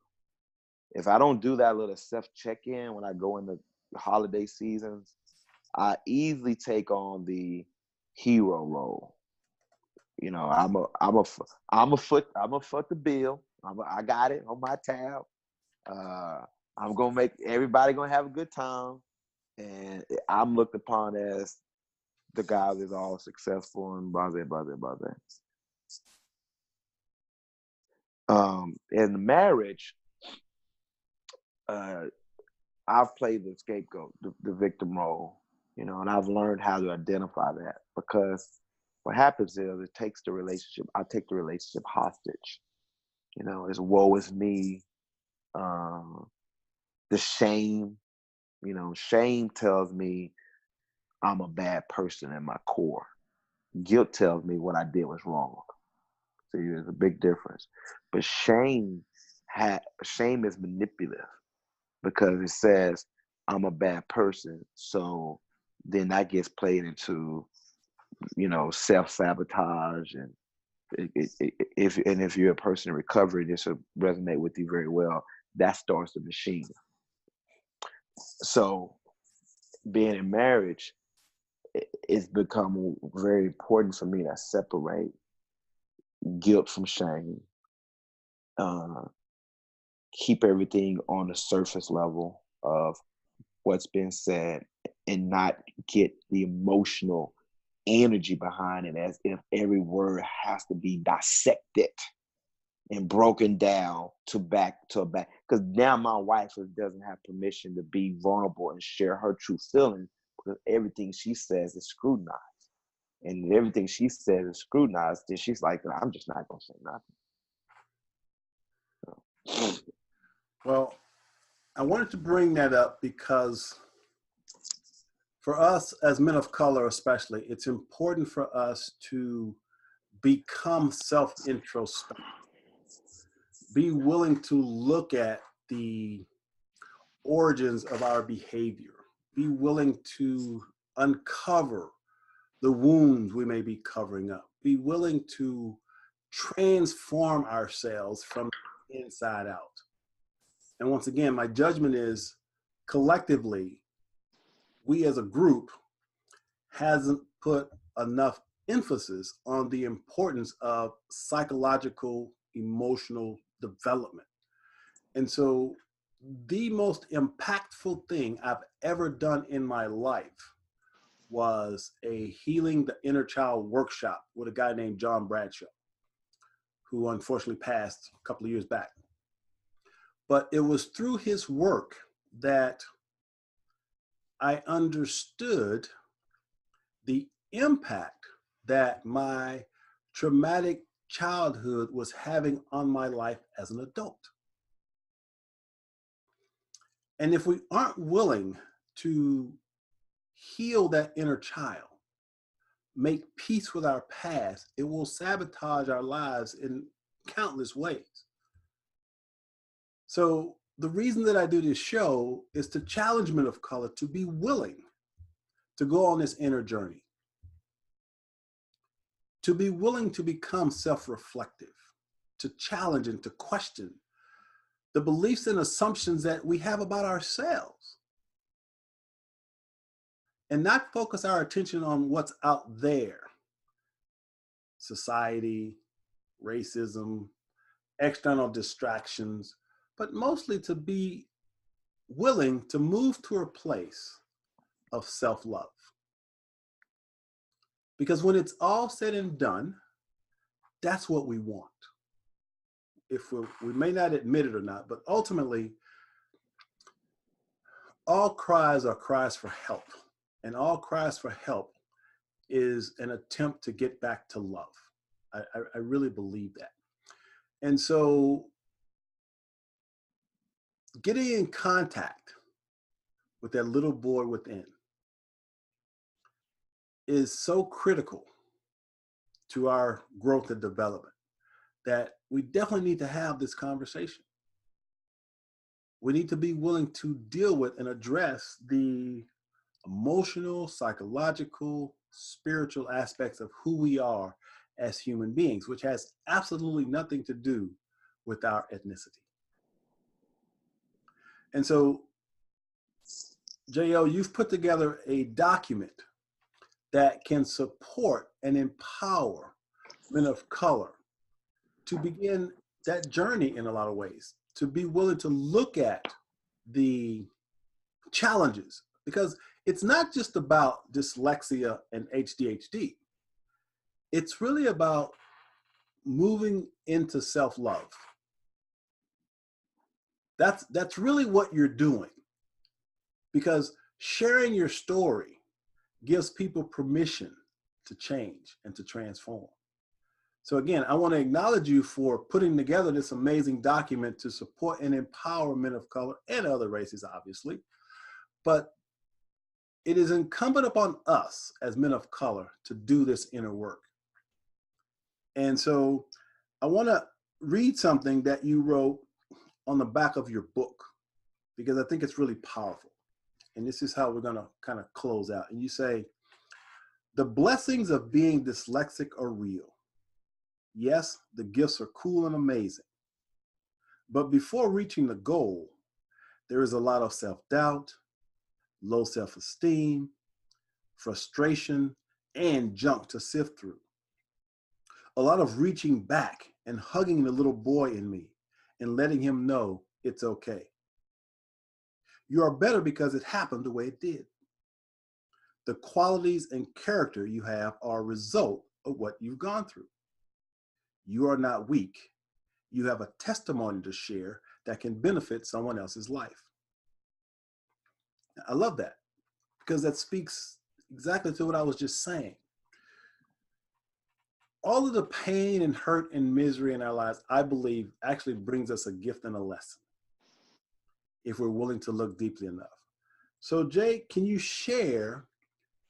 If I don't do that little self check-in when I go in the holiday seasons, I easily take on the hero role. You know, I'm a foot the bill. I got it on my tab. I'm gonna make everybody gonna have a good time, and I'm looked upon as the guy that's all successful and blah blah blah blah blah. In the marriage, I've played the scapegoat, the victim role, you know, and I've learned how to identify that, because what happens is I take the relationship hostage. You know, it's woe is me. The shame, you know, shame tells me I'm a bad person in my core. Guilt tells me what I did was wrong. So there's a big difference. But shame is manipulative, because it says I'm a bad person. So then that gets played into, you know, self-sabotage, and if you're a person in recovery, this will resonate with you very well. That starts the machine. So being in marriage, it's become very important for me to separate guilt from shame, keep everything on the surface level of what's been said, and not get the emotional energy behind it, as if every word has to be dissected and broken down to back. Because now my wife doesn't have permission to be vulnerable and share her true feelings, because everything she says is scrutinized. And if everything she says is scrutinized, then she's like, I'm just not going to say nothing. So. Well, I wanted to bring that up because for us as men of color especially, it's important for us to become self-introspective, be willing to look at the origins of our behavior, be willing to uncover the wounds we may be covering up, be willing to transform ourselves from the inside out. And once again, my judgment is collectively, we as a group hasn't put enough emphasis on the importance of psychological, emotional development. And so the most impactful thing I've ever done in my life was a Healing the Inner Child workshop with a guy named John Bradshaw, who unfortunately passed a couple of years back. But it was through his work that I understood the impact that my traumatic childhood was having on my life as an adult. And if we aren't willing to heal that inner child, make peace with our past, it will sabotage our lives in countless ways. So the reason that I do this show is to challenge men of color to be willing to go on this inner journey, to be willing to become self-reflective, to challenge and to question the beliefs and assumptions that we have about ourselves, and not focus our attention on what's out there, society, racism, external distractions, but mostly to be willing to move to a place of self-love. Because when it's all said and done, that's what we want. If we may not admit it or not, but ultimately, all cries are cries for help. And all cries for help is an attempt to get back to love. I really believe that. And so getting in contact with that little boy within is so critical to our growth and development that we definitely need to have this conversation. We need to be willing to deal with and address the emotional, psychological, spiritual aspects of who we are as human beings, which has absolutely nothing to do with our ethnicity. And so, JL, you've put together a document that can support and empower men of color to begin that journey in a lot of ways, to be willing to look at the challenges, because it's not just about dyslexia and ADHD. It's really about moving into self-love. That's really what you're doing, because sharing your story gives people permission to change and to transform. So again, I want to acknowledge you for putting together this amazing document to support and empower men of color and other races, obviously. But it is incumbent upon us as men of color to do this inner work. And so I want to read something that you wrote on the back of your book, because I think it's really powerful. And this is how we're going to kind of close out. And you say, the blessings of being dyslexic are real. Yes, the gifts are cool and amazing. But before reaching the goal, there is a lot of self-doubt, low self-esteem, frustration, and junk to sift through. A lot of reaching back and hugging the little boy in me and letting him know it's okay. You are better because it happened the way it did. The qualities and character you have are a result of what you've gone through. You are not weak. You have a testimony to share that can benefit someone else's life. I love that, because that speaks exactly to what I was just saying. All of the pain and hurt and misery in our lives, I believe, actually brings us a gift and a lesson if we're willing to look deeply enough. So Jay, can you share,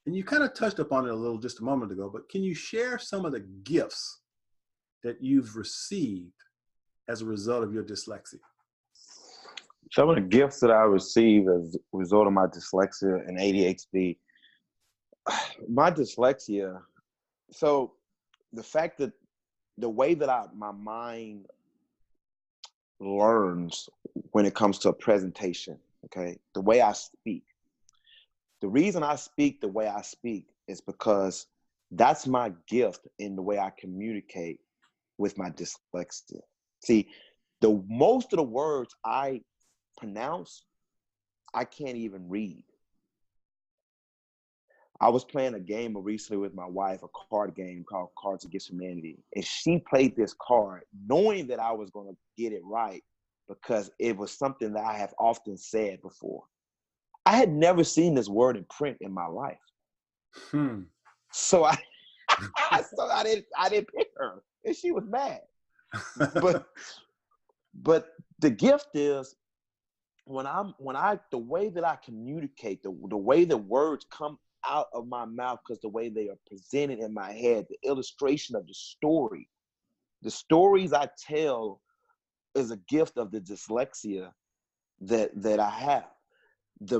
and you kind of touched upon it a little just a moment ago, but can you share some of the gifts that you've received as a result of your dyslexia? Some of the gifts that I received as a result of my dyslexia and ADHD, my dyslexia, so the fact that the way that my mind learns when it comes to a presentation, okay, the way I speak. The reason I speak the way I speak is because that's my gift in the way I communicate with my dyslexia. See, most of the words I pronounce, I can't even read. I was playing a game recently with my wife, a card game called Cards Against Humanity. And she played this card knowing that I was going to get it right because it was something that I have often said before. I had never seen this word in print in my life. So I didn't pick her, and she was mad. But the gift is the way that I communicate, the way the words come out of my mouth, because the way they are presented in my head, the illustration of the stories I tell is a gift of the dyslexia that I have.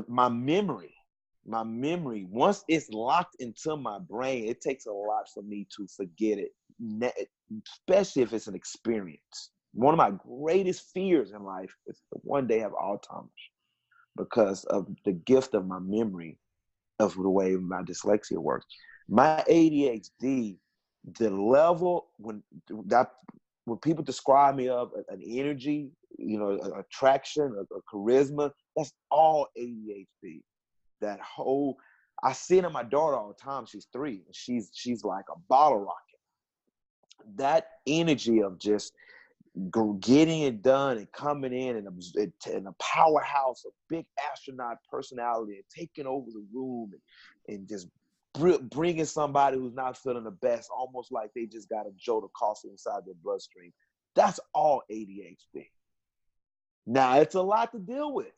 My memory, once it's locked into my brain, it takes a lot for me to forget it, especially if it's an experience. One of my greatest fears in life is to one day have Alzheimer's because of the gift of my memory of the way my dyslexia works. My ADHD, the level when people describe me of an energy, attraction, a charisma, that's all ADHD. That whole, I see it in my daughter all the time. She's 3, and she's like a bottle rocket. That energy of just getting it done and coming in and a powerhouse, a big astronaut personality, and taking over the room and just bringing somebody who's not feeling the best, almost like they just got a jolt of coffee inside their bloodstream. That's all ADHD. Now, it's a lot to deal with.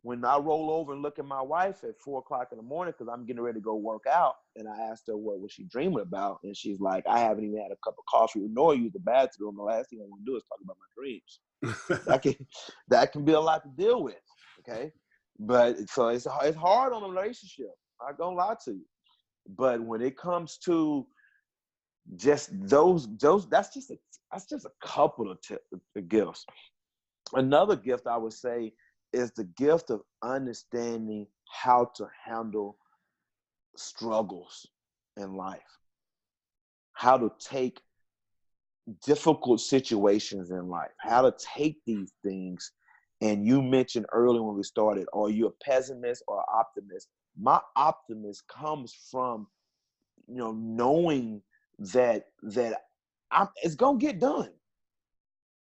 When I roll over and look at my wife at 4 o'clock in the morning, because I'm getting ready to go work out, and I asked her what was she dreaming about, and she's like, I haven't even had a cup of coffee nor used the bathroom. The last thing I want to do is talk about my dreams. that can be a lot to deal with, okay? But so it's hard on a relationship. I'm not gonna lie to you. But when it comes to just those that's just a couple of gifts. Another gift I would say is the gift of understanding how to handle struggles in life, how to take difficult situations in life, how to take these things. And you mentioned earlier when we started, are you a pessimist or an optimist? My optimism comes from, knowing that it's gonna get done.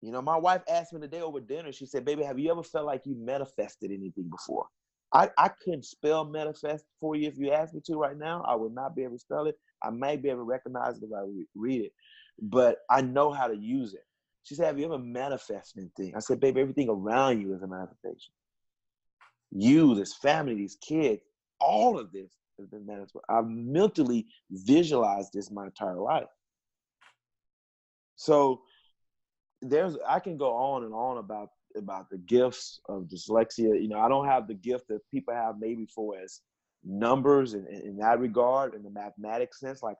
You know, my wife asked me today over dinner, she said, baby, have you ever felt like you manifested anything before? I couldn't spell manifest for you. If you asked me to right now, I would not be able to spell it. I might be able to recognize it if I read it, but I know how to use it. She said, have you ever manifested anything? I said, baby, everything around you is a manifestation. You, this family, these kids, all of this has been manifested. I've mentally visualized this my entire life. So I can go on and on about the gifts of dyslexia. You know, I don't have the gift that people have maybe for as numbers in that regard, in the mathematics sense, like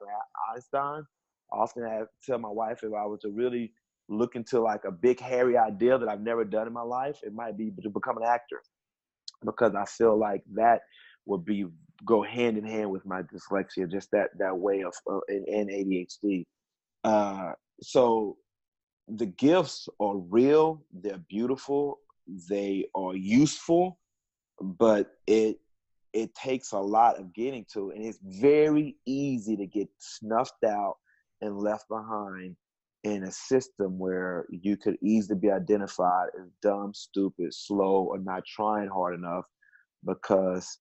Einstein. I often have to tell my wife, if I was to really look into like a big hairy idea that I've never done in my life, it might be to become an actor, because I feel like that would go hand in hand with my dyslexia, just that way of and ADHD. So the gifts are real, they're beautiful, they are useful, but it takes a lot of getting to, and it's very easy to get snuffed out and left behind in a system where you could easily be identified as dumb, stupid, slow, or not trying hard enough because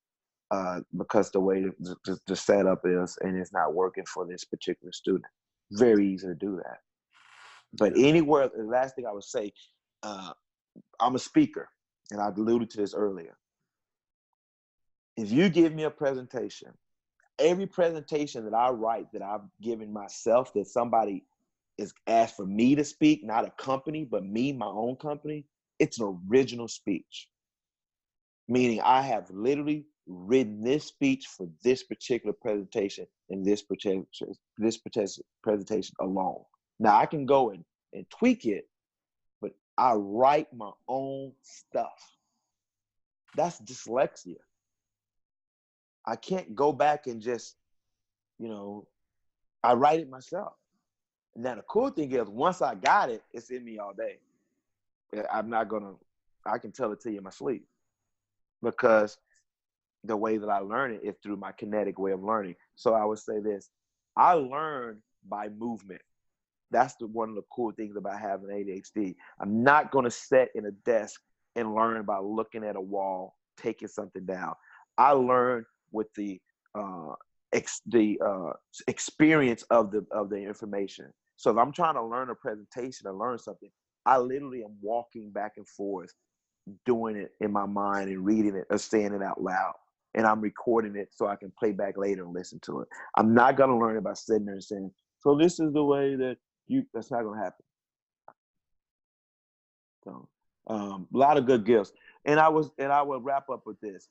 the way the setup is, and it's not working for this particular student. Very easy to do that. But anywhere, the last thing I would say, I'm a speaker, and I alluded to this earlier. If you give me a presentation, every presentation that I write that I've given myself, that somebody is asked for me to speak, not a company, but me, my own company, it's an original speech. Meaning I have literally written this speech for this particular presentation and this particular presentation alone. Now I can go and tweak it, but I write my own stuff. That's dyslexia. I can't go back and just, I write it myself. Now the cool thing is, once I got it, it's in me all day. I can tell it to you in my sleep, because the way that I learn it is through my kinetic way of learning. So I would say this: I learn by movement. That's one of the cool things about having ADHD. I'm not going to sit in a desk and learn by looking at a wall, taking something down. I learn with the experience of the information. So if I'm trying to learn a presentation or learn something, I literally am walking back and forth, doing it in my mind and reading it or saying it out loud. And I'm recording it so I can play back later and listen to it. I'm not going to learn it by sitting there and saying, so this is the way that that's not going to happen. So a lot of good gifts. And I will wrap up with this.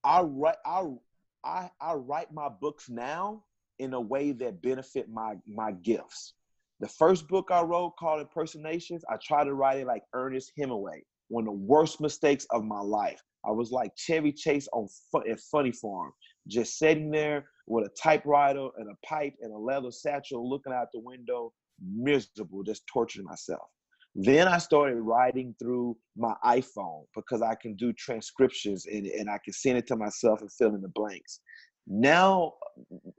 I write my books now in a way that benefit my gifts. The first book I wrote, called Impersonations, I tried to write it like Ernest Hemingway, one of the worst mistakes of my life. I was like Chevy Chase at Funny Farm, just sitting there with a typewriter and a pipe and a leather satchel, looking out the window, miserable, just torturing myself. Then I started writing through my iPhone, because I can do transcriptions and I can send it to myself and fill in the blanks. Now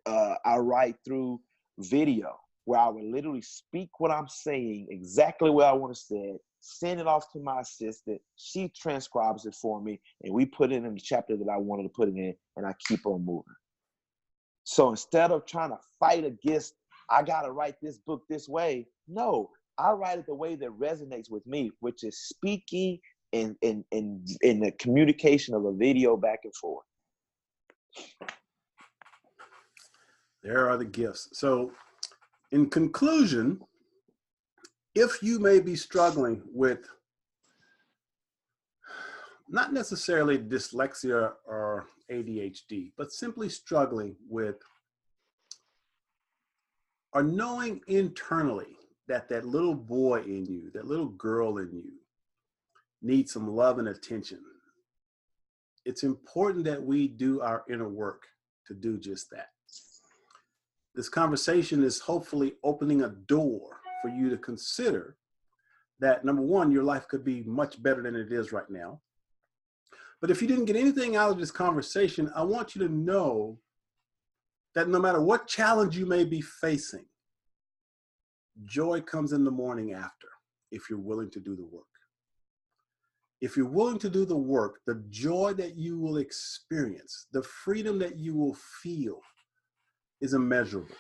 I write through video, where I would literally speak what I'm saying exactly what I want to say it, send it off to my assistant. She transcribes it for me, and we put it in the chapter that I wanted to put it in, and I keep on moving. So instead of trying to fight against, I got to write this book this way, no, I write it the way that resonates with me, which is speaking and the communication of a video back and forth. There are the gifts. So in conclusion, if you may be struggling with not necessarily dyslexia or ADHD, but simply struggling with or knowing internally that little boy in you, that little girl in you needs some love and attention, it's important that we do our inner work to do just that. This conversation is hopefully opening a door for you to consider that, number one, your life could be much better than it is right now. But if you didn't get anything out of this conversation, I want you to know that no matter what challenge you may be facing, joy comes in the morning after. if you're willing to do the work. If you're willing to do the work, the joy that you will experience, the freedom that you will feel is immeasurable.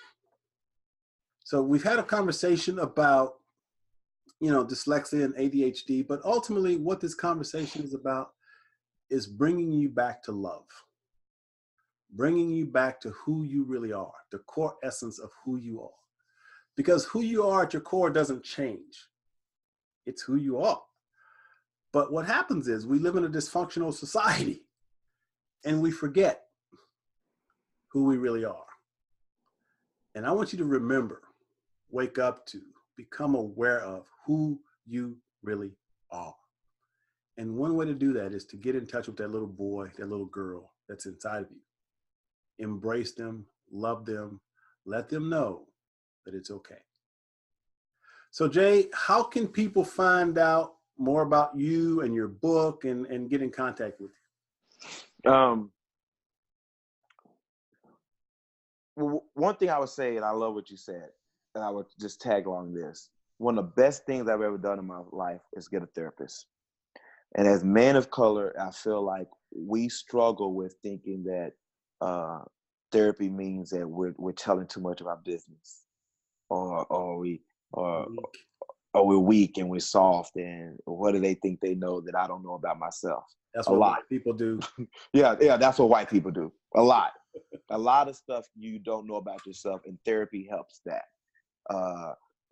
So we've had a conversation about, dyslexia and ADHD, but ultimately what this conversation is about is bringing you back to love, bringing you back to who you really are, the core essence of who you are. Because who you are at your core doesn't change. It's who you are. But what happens is we live in a dysfunctional society and we forget who we really are. And I want you to remember, wake up to, become aware of who you really are. And one way to do that is to get in touch with that little boy, that little girl that's inside of you. Embrace them, love them, let them know that it's okay. So Jay, how can people find out more about you and your book and get in contact with you? One thing I would say, and I love what you said, and I would just tag along this. One of the best things I've ever done in my life is get a therapist. And as men of color, I feel like we struggle with thinking that therapy means that we're telling too much of our business, or we're weak and we're soft, and what do they think they know that I don't know about myself? That's what white people do. Yeah, that's what white people do. A lot of stuff you don't know about yourself, and therapy helps that.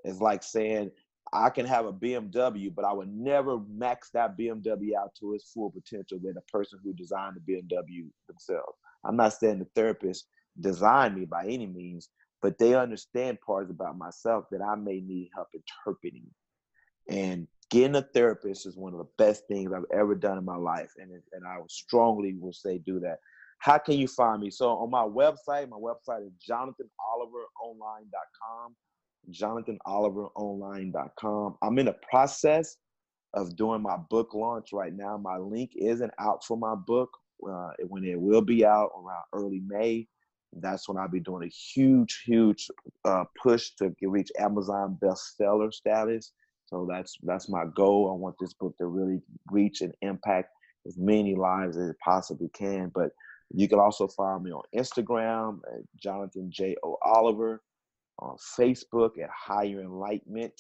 It's like saying I can have a BMW, but I would never max that BMW out to its full potential than a person who designed the BMW themselves. I'm not saying the therapist designed me by any means, but they understand parts about myself that I may need help interpreting. And getting a therapist is one of the best things I've ever done in my life. And I strongly will say do that. How can you find me? So on my website is JonathanOliveronline.com, JonathanOliveronline.com. I'm in the process of doing my book launch right now. My link isn't out for my book. When it will be out around early May, that's when I'll be doing a huge push to reach Amazon bestseller status. So that's my goal. I want this book to really reach and impact as many lives as it possibly can. But you can also find me on Instagram at Jonathan J. O. Oliver, on Facebook at Higher Enlightenment,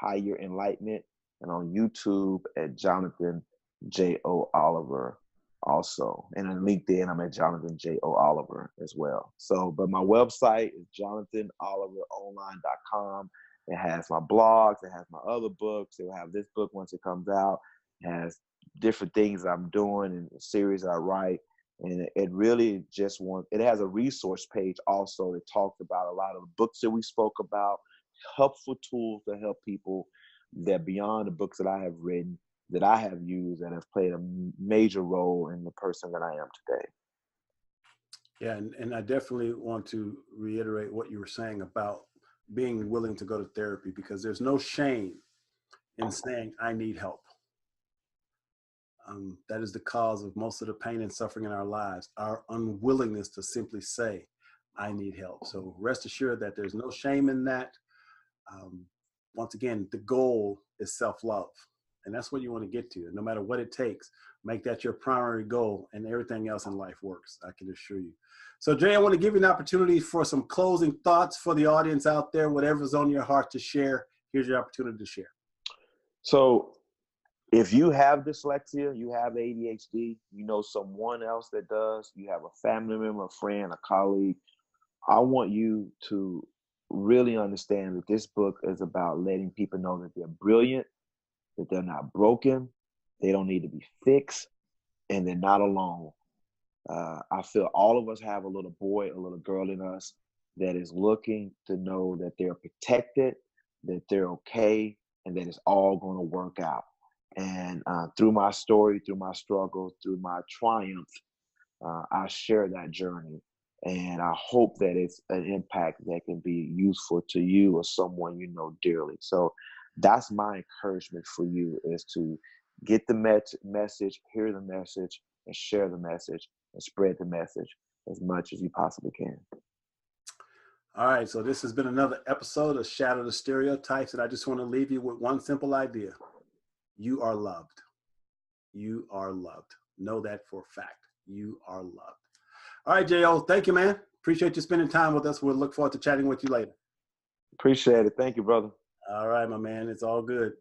and on YouTube at Jonathan J. O. Oliver also. And on LinkedIn, I'm at Jonathan J. O. Oliver as well. So, but my website is JonathanOliveronline.com. It has my blogs, it has my other books, it will have this book once it comes out, it has different things I'm doing and the series I write. And it really it has a resource page also that talks about a lot of the books that we spoke about, helpful tools to help people that beyond the books that I have written, that I have used, and have played a major role in the person that I am today. Yeah, and I definitely want to reiterate what you were saying about being willing to go to therapy, because there's no shame in saying, I need help. That is the cause of most of the pain and suffering in our lives, our unwillingness to simply say, I need help. So rest assured that there's no shame in that. Once again, the goal is self-love. And that's what you want to get to. And no matter what it takes, make that your primary goal, and everything else in life works, I can assure you. So Jay, I want to give you an opportunity for some closing thoughts for the audience out there. Whatever's on your heart to share, here's your opportunity to share. So if you have dyslexia, you have ADHD, you know someone else that does, you have a family member, a friend, a colleague, I want you to really understand that this book is about letting people know that they're brilliant, that they're not broken, they don't need to be fixed, and they're not alone. I feel all of us have a little boy, a little girl in us that is looking to know that they're protected, that they're okay, and that it's all going to work out. And through my story, through my struggle, through my triumph, I share that journey. And I hope that it's an impact that can be useful to you or someone you know dearly. So that's my encouragement for you, is to get the message, hear the message, and share the message, and spread the message as much as you possibly can. All right, so this has been another episode of Shatter the Stereotypes, and I just want to leave you with one simple idea. You are loved. You are loved. Know that for a fact. You are loved. All right, J.O., thank you, man. Appreciate you spending time with us. We'll look forward to chatting with you later. Appreciate it. Thank you, brother. All right, my man. It's all good.